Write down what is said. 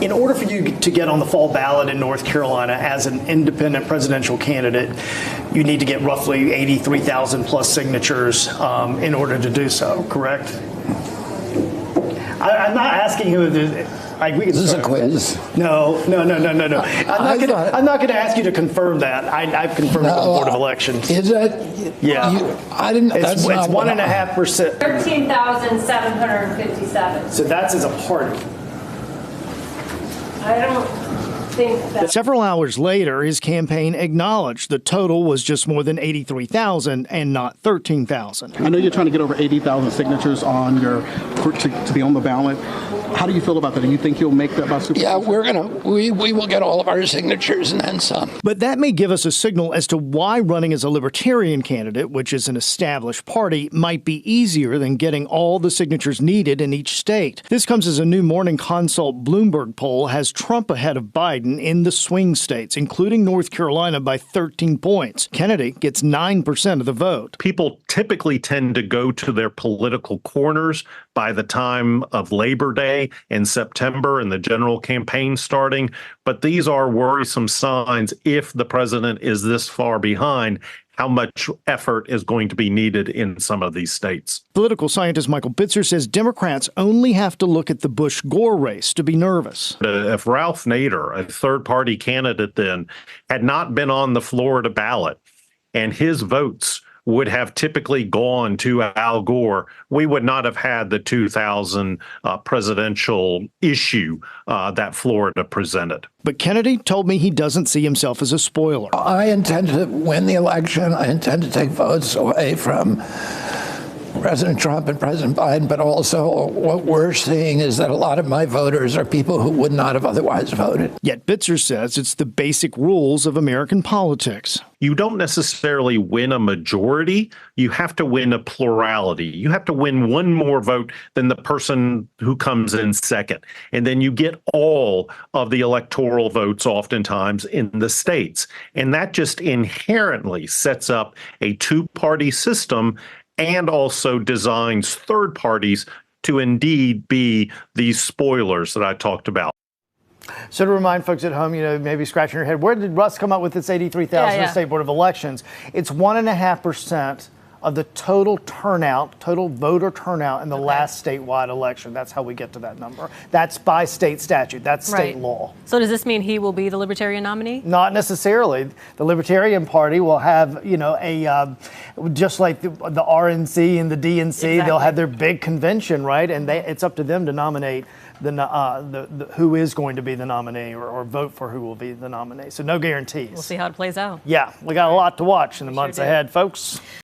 In order for you to get on the fall ballot in North Carolina as an independent presidential candidate, you need to get roughly 83,000 plus signatures in order to do so, correct? I'm not asking you. Is this a quiz? No. I'm not going to ask you to confirm that. I've confirmed it with the Board of Elections. Is it? Yeah. I didn't. It's 1.5%. 13,757. So that's as a party. I don't think that. Several hours later, his campaign acknowledged the total was just more than 83,000 and not 13,000. I know you're trying to get over 80,000 signatures on to be on the ballot. How do you feel about that? Do you think you'll make that by Super Yeah, we will get all of our signatures and then some. But that may give us a signal as to why running as a Libertarian candidate, which is an established party, might be easier than getting all the signatures needed in each state. This comes as a new Morning Consult Bloomberg poll has Trump ahead of Biden in the swing states, including North Carolina, by 13 points. Kennedy gets 9% of the vote. People typically tend to go to their political corners by the time of Labor Day in September and the general campaign starting. But these are worrisome signs if the president is this far behind. How much effort is going to be needed in some of these states? Political scientist Michael Bitzer says Democrats only have to look at the Bush-Gore race to be nervous. If Ralph Nader, a third-party candidate then, had not been on the Florida ballot and his votes would have typically gone to Al Gore, we would not have had the 2000 presidential issue that Florida presented. But Kennedy told me he doesn't see himself as a spoiler. I intend to win the election. I intend to take votes away from President Trump and President Biden, but also what we're seeing is that a lot of my voters are people who would not have otherwise voted. Yet Bitzer says it's the basic rules of American politics. You don't necessarily win a majority. You have to win a plurality. You have to win one more vote than the person who comes in second. And then you get all of the electoral votes oftentimes in the states. And that just inherently sets up a two-party system and also designs third parties to indeed be these spoilers that I talked about. So to remind folks at home, maybe scratching your head, where did Russ come up with this 83,000 in the State Board of Elections? It's 1.5% of the total voter turnout in the last statewide election. That's how we get to that number. That's by state statute. That's state law. So does this mean he will be the Libertarian nominee? Not necessarily. The Libertarian Party will have, just like the RNC and the DNC, they'll have their big convention, right? And it's up to them to nominate who is going to be the nominee or vote for who will be the nominee. So no guarantees. We'll see how it plays out. Yeah, we got a lot to watch in the months ahead, folks.